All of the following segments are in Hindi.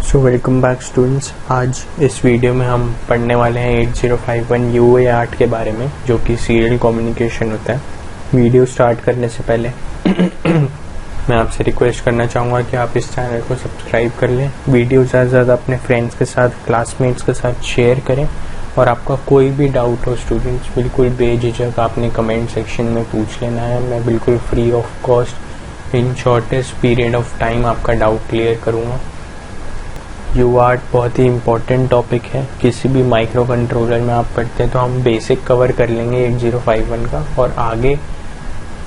Welcome back students. आज इस वीडियो में हम पढ़ने वाले हैं 8051 UART के बारे में, जो कि सीरियल कम्युनिकेशन होता है। वीडियो स्टार्ट करने से पहले मैं आपसे रिक्वेस्ट करना चाहूँगा कि आप इस चैनल को सब्सक्राइब कर लें, वीडियो ज़्यादा से ज़्यादा अपने फ्रेंड्स के साथ, क्लासमेट्स के साथ शेयर करें, और आपका कोई भी डाउट हो स्टूडेंट्स, बिल्कुल बेझिझक आपने कमेंट सेक्शन में पूछ लेना है। मैं बिल्कुल free of cost in shortest period of time आपका डाउट क्लियर करूँगा। UART बहुत ही इम्पोर्टेंट टॉपिक है। किसी भी माइक्रो कंट्रोलर में आप पढ़ते हैं तो हम बेसिक कवर कर लेंगे 8051 का, और आगे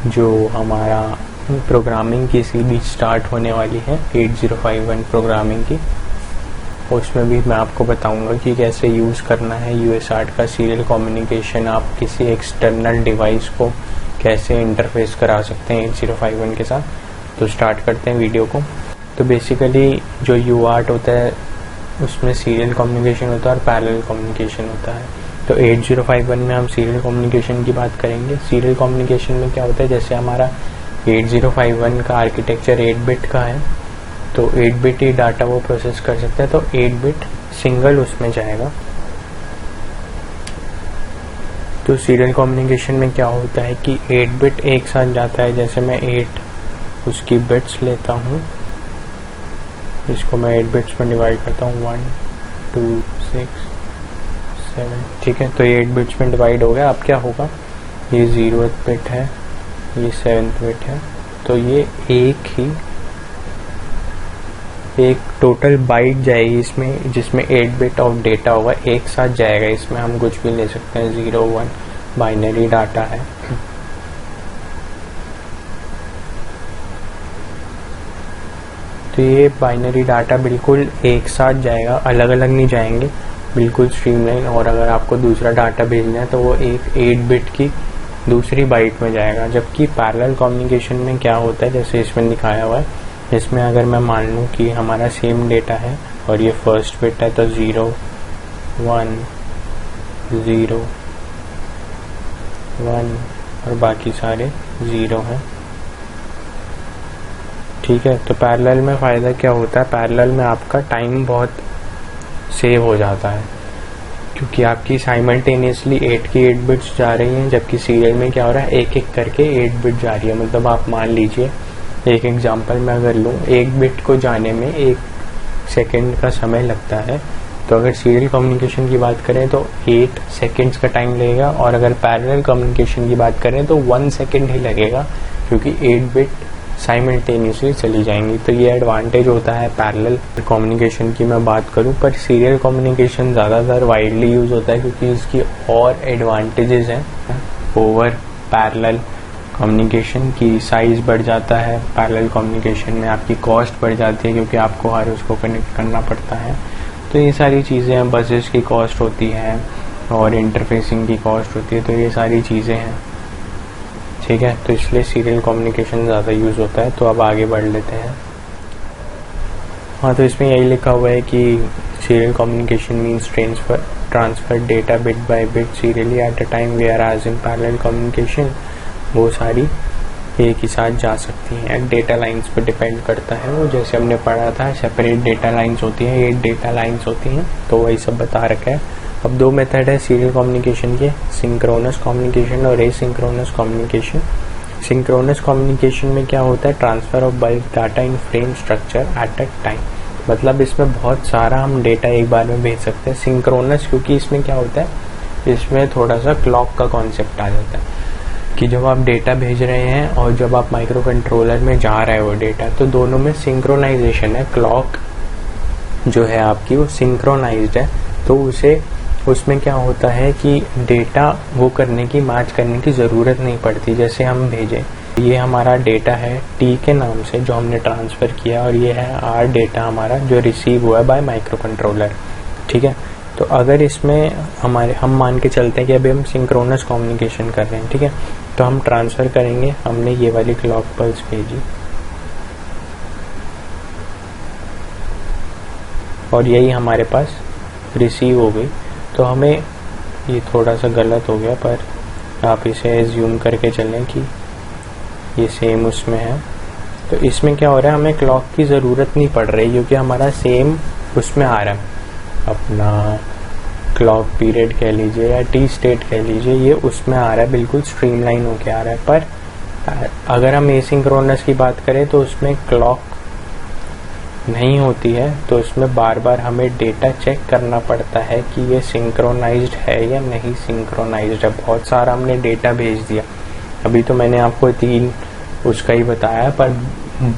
जो हमारा प्रोग्रामिंग की सीरीज स्टार्ट होने वाली है 8051 प्रोग्रामिंग की, उसमें भी मैं आपको बताऊंगा कि कैसे यूज़ करना है UART का सीरियल कम्युनिकेशन। आप किसी एक्सटर्नल डिवाइस को कैसे इंटरफेस करा सकते हैं 8051 के साथ। तो स्टार्ट करते हैं वीडियो को। तो बेसिकली जो UART होता है उसमें सीरियल कम्युनिकेशन होता है और पैरेलल कम्युनिकेशन होता है। तो 8051 में हम सीरियल कम्युनिकेशन की बात करेंगे। सीरियल कम्युनिकेशन में क्या होता है, जैसे हमारा 8051 का आर्किटेक्चर 8 बिट का है, तो 8 बिट ही डाटा वो प्रोसेस कर सकता है, तो 8 बिट सिंगल उसमें जाएगा। तो सीरियल कम्युनिकेशन में क्या होता है कि 8 बिट एक साथ जाता है। जैसे मैं 8 उसकी बिट्स लेता हूँ, इसको मैं 8 बिट्स में डिवाइड करता हूँ, 1 2 6 7, ठीक है। तो ये 8 बिट्स में डिवाइड हो गया। अब क्या होगा, ये 0th बिट है, ये 7th बिट है, तो ये एक टोटल बाइट जाएगी इसमें, जिसमें 8 बिट ऑफ डेटा होगा, एक साथ जाएगा। इसमें हम कुछ भी ले सकते हैं, 0 1 बाइनरी डाटा है। तो ये बाइनरी डाटा बिल्कुल एक साथ जाएगा, अलग अलग नहीं जाएंगे, बिल्कुल स्ट्रीमलाइन। और अगर आपको दूसरा डाटा भेजना है तो वो एक 8 बिट की दूसरी बाइट में जाएगा। जबकि पैरेलल कम्युनिकेशन में क्या होता है, जैसे इसमें दिखाया हुआ है, इसमें अगर मैं मान लूँ कि हमारा सेम डेटा है और ये फर्स्ट बिट है, तो 0 1 0 1 और बाकी सारे 0 हैं, ठीक है। तो पैरेलल में फ़ायदा क्या होता है, पैरेलल में आपका टाइम बहुत सेव हो जाता है, क्योंकि आपकी साइमल्टेनियसली 8 की 8 बिट्स जा रही हैं, जबकि सीरियल में क्या हो रहा है, एक एक करके 8 बिट जा रही है। मतलब आप मान लीजिए, एक एग्जांपल मैं अगर लूँ, 1 बिट को जाने में 1 सेकेंड का समय लगता है, तो अगर सीरियल कम्युनिकेशन की बात करें तो 8 सेकेंड्स का टाइम लगेगा, और अगर पैरेलल कम्युनिकेशन की बात करें तो 1 सेकेंड ही लगेगा, क्योंकि 8 बिट साइमल्टेनियसली चली जाएंगी। तो ये एडवांटेज होता है पैरेलल कम्युनिकेशन की मैं बात करूं। पर सीरियल कम्युनिकेशन ज़्यादातर वाइडली यूज़ होता है, क्योंकि इसकी और एडवांटेजेस हैं ओवर पैरेलल कम्युनिकेशन की। साइज़ बढ़ जाता है पैरेलल कम्युनिकेशन में, आपकी कॉस्ट बढ़ जाती है, क्योंकि आपको हर उसको कनेक्ट करना पड़ता है। तो ये सारी चीज़ें हैं, बसेस की कॉस्ट होती है और इंटरफेसिंग की कॉस्ट होती है, तो ये सारी चीज़ें हैं, ठीक है। तो इसलिए सीरियल कम्युनिकेशन ज़्यादा यूज़ होता है। तो अब आगे बढ़ लेते हैं। हाँ, तो इसमें यही लिखा हुआ है कि serial communication means transfer data bit by bit serially at a time, whereas in parallel communication वो सारी एक ही साथ जा सकती हैं। डेटा लाइंस पर डिपेंड करता है वो, जैसे हमने पढ़ा था, सेपरेट डेटा लाइंस होती हैं, 8 डेटा लाइंस होती हैं, तो वही सब बता रखा है। अब 2 मेथड है सीरियल कम्युनिकेशन के, सिंक्रोनस कम्युनिकेशन और एसिंक्रोनस कम्युनिकेशन। सिंक्रोनस कम्युनिकेशन में क्या होता है, transfer of bulk data in frame structure eight a time. मतलब इसमें बहुत सारा हम डेटा एक बार में भेज सकते हैं। सिंक्रोनस क्योंकि इसमें क्या होता है, इसमें थोड़ा सा क्लॉक का कॉन्सेप्ट आ जाता है, कि जब आप डेटा भेज रहे हैं और जब आप माइक्रो कंट्रोलर में जा रहे हो डेटा, तो दोनों में सिंक्रोनाइजेशन है। क्लॉक जो है आपकी वो सिंक्रोनाइज्ड है, तो उसमें क्या होता है कि डेटा वो करने की, मैच करने की ज़रूरत नहीं पड़ती। जैसे हम भेजें, ये हमारा डेटा है T के नाम से जो हमने ट्रांसफ़र किया, और ये है R डेटा हमारा जो रिसीव हुआ है बाय माइक्रो कंट्रोलर, ठीक है। तो अगर इसमें हम मान के चलते हैं कि अभी हम सिंक्रोनस कम्युनिकेशन कर रहे हैं, ठीक है, तो हम ट्रांसफ़र करेंगे, हमने ये वाली क्लॉक पल्स भेजी और यही हमारे पास रिसीव हो गई। तो हमें ये थोड़ा सा गलत हो गया, पर आप इसे एज्यूम करके चलें कि ये सेम उसमें है। तो इसमें क्या हो रहा है, हमें क्लॉक की ज़रूरत नहीं पड़ रही, क्योंकि हमारा सेम उसमें आ रहा है, अपना क्लॉक पीरियड कह लीजिए या टी स्टेट कह लीजिए, ये उसमें आ रहा है, बिल्कुल स्ट्रीमलाइन होके आ रहा है। पर अगर हम एसिंक्रोनस की बात करें तो उसमें क्लॉक नहीं होती है, तो उसमें बार बार हमें डेटा चेक करना पड़ता है कि ये सिंक्रोनाइज्ड है या नहीं सिंक्रोनाइज्ड है। बहुत सारा हमने डेटा भेज दिया, अभी तो मैंने आपको 3 उसका ही बताया, पर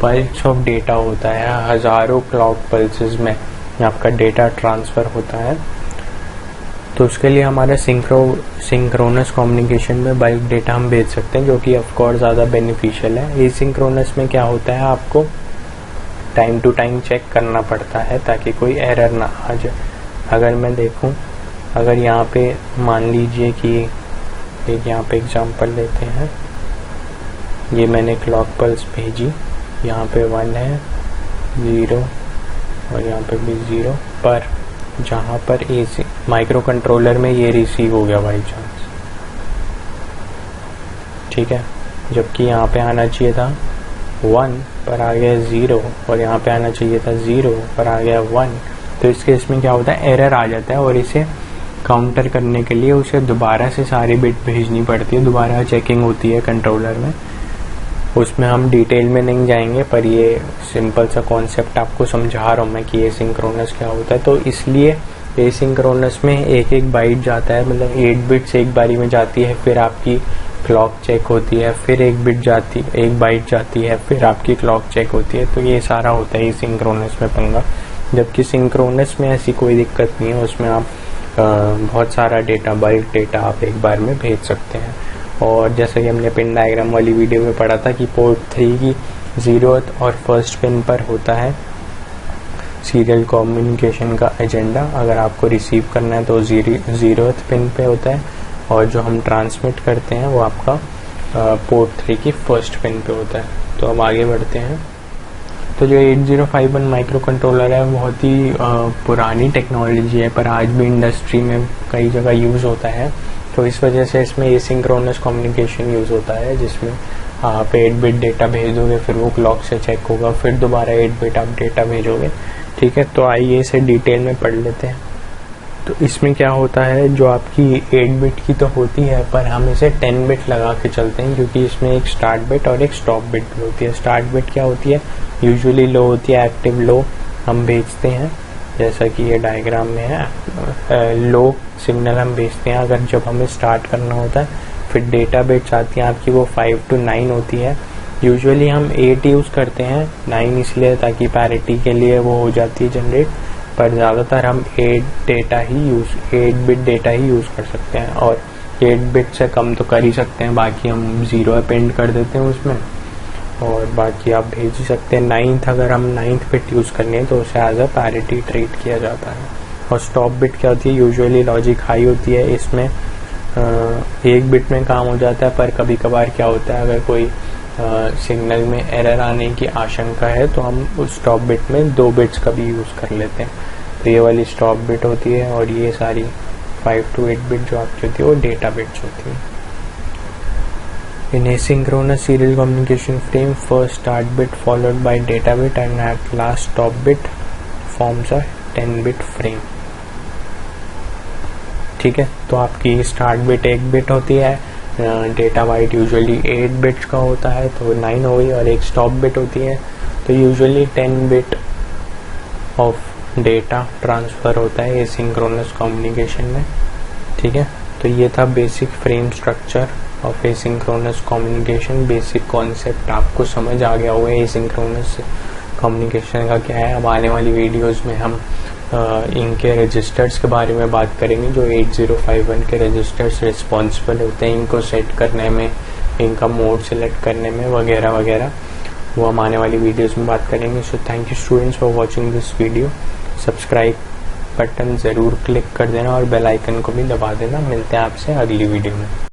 बल्क्स ऑफ डेटा होता है, हजारों क्लॉक पल्सेस में आपका डेटा ट्रांसफर होता है। तो उसके लिए हमारा सिंक्रोनस कम्युनिकेशन में बल्क डेटा हम भेज सकते हैं, जो कि ऑफ कोर्स ज़्यादा बेनिफिशियल है। एसिंक्रोनस में क्या होता है, आपको टाइम टू टाइम चेक करना पड़ता है ताकि कोई एरर ना आ जाए। अगर मैं देखूं, अगर यहाँ पे मान लीजिए कि एक यहाँ पे एग्जांपल लेते हैं, ये मैंने क्लॉक पल्स भेजी, यहाँ पे 1 है, 0 और यहाँ पे भी 0, पर जहाँ पर एसी माइक्रो कंट्रोलर में ये रिसीव हो गया बाई चांस, ठीक है, जबकि यहाँ पे आना चाहिए था 1 पर आ गया 0 और यहाँ पे आना चाहिए था 0 पर आ गया 1। तो इस केस में क्या होता है, एरर आ जाता है और इसे काउंटर करने के लिए उसे दोबारा से सारी बिट भेजनी पड़ती है, दोबारा चेकिंग होती है कंट्रोलर में। उसमें हम डिटेल में नहीं जाएंगे, पर ये सिंपल सा कॉन्सेप्ट आपको समझा रहा हूँ मैं कि एसिंक्रोनस क्या होता है। तो इसलिए एसिंक्रोनस में एक एक बाइट जाता है, मतलब 8 बिट्स एक बारी में जाती है, फिर आपकी क्लॉक चेक होती है, फिर एक बाइट जाती है, फिर आपकी क्लॉक चेक होती है। तो ये सारा होता है एसिंक्रोनस में पंगा। जबकि सिंक्रोनस में ऐसी कोई दिक्कत नहीं है, उसमें आप बहुत सारा डेटा, बल्क डेटा आप एक बार में भेज सकते हैं। और जैसे कि हमने पिन डायग्राम वाली वीडियो में पढ़ा था कि पोर्ट 3 की 0th और 1st पिन पर होता है सीरियल कम्युनिकेशन का एजेंडा। अगर आपको रिसीव करना है तो 0th पिन पे होता है, और जो हम ट्रांसमिट करते हैं वो आपका पोर्ट 3 की 1st पिन पे होता है। तो अब आगे बढ़ते हैं। तो जो 8051 माइक्रो कंट्रोलर है बहुत ही पुरानी टेक्नोलॉजी है, पर आज भी इंडस्ट्री में कई जगह यूज़ होता है। तो इस वजह से इसमें एसिंक्रोनस कम्युनिकेशन यूज़ होता है, जिसमें आप 8 बिट डेटा भेज दोगे, फिर वो क्लॉक से चेक होगा, फिर दोबारा 8 बिट आप डेटा भेजोगे, ठीक है। तो आइए इसे डिटेल में पढ़ लेते हैं। तो इसमें क्या होता है, जो आपकी 8 बिट की तो होती है, पर हम इसे 10 बिट लगा के चलते हैं, क्योंकि इसमें एक स्टार्ट बिट और एक स्टॉप बिट भी होती है। स्टार्ट बिट क्या होती है, यूजुअली लो होती है, एक्टिव लो हम भेजते हैं, जैसा कि ये डायग्राम में है। लो सिग्नल हम भेजते हैं अगर जब हमें स्टार्ट करना होता है। फिर डेटा बिट्स आती हैं आपकी, वो 5 to 9 होती है। यूजुअली हम 8 यूज़ करते हैं, 9 इसलिए ताकि पैरिटी के लिए वो हो जाती है जनरेट, पर ज़्यादातर हम 8 बिट डेटा ही यूज़ कर सकते हैं, और 8 बिट से कम तो कर ही सकते हैं, बाकी हम 0 अपेंड कर देते हैं उसमें, और बाकी आप भेज ही सकते हैं। 9th अगर हम 9th बिट यूज़ करनी है तो उसे एज अ पैरिटी ट्रीट किया जाता है। और स्टॉप बिट क्या होती है, यूजुअली लॉजिक हाई होती है, इसमें 1 बिट में काम हो जाता है, पर कभी कभार क्या होता है, अगर कोई सिग्नल में एरर आने की आशंका है तो हम उस स्टॉप बिट में 2 बिट्स का भी यूज़ कर लेते हैं। तो ये वाली स्टॉप बिट होती है, और ये सारी 5 to 8 बिट जो आपकी होती है वो डेटा बिट्स होती है। In asynchronous serial communication frame, first start bit followed by data bit and at last stop bit forms a 10-bit frame. ठीक है, तो आपकी स्टार्ट बिट 1 बिट होती है, डेटा बाइट यूजुअली 8 बिट्स का होता है, तो 9 हो गई, और एक स्टॉप बिट होती है, तो usually 10 bit of data transfer होता है एसिंक्रोनस कम्युनिकेशन में, ठीक है। तो ये था basic frame structure of asynchronous communication. Basic concept आपको समझ आ गया हुआ है एसिंक्रोनस कम्युनिकेशन का क्या है। अब आने वाली वीडियोस में हम इनके रजिस्टर्स के बारे में बात करेंगे, जो 8051 के रजिस्टर्स रिस्पॉन्सिबल होते हैं इनको सेट करने में, इनका मोड सेलेक्ट करने में वगैरह वगैरह, वो हम आने वाली वीडियोस में बात करेंगे। So thank you students for watching this video. Subscribe button ज़रूर क्लिक कर देना और बेल आइकन को भी दबा देना। मिलते हैं आपसे अगली वीडियो में।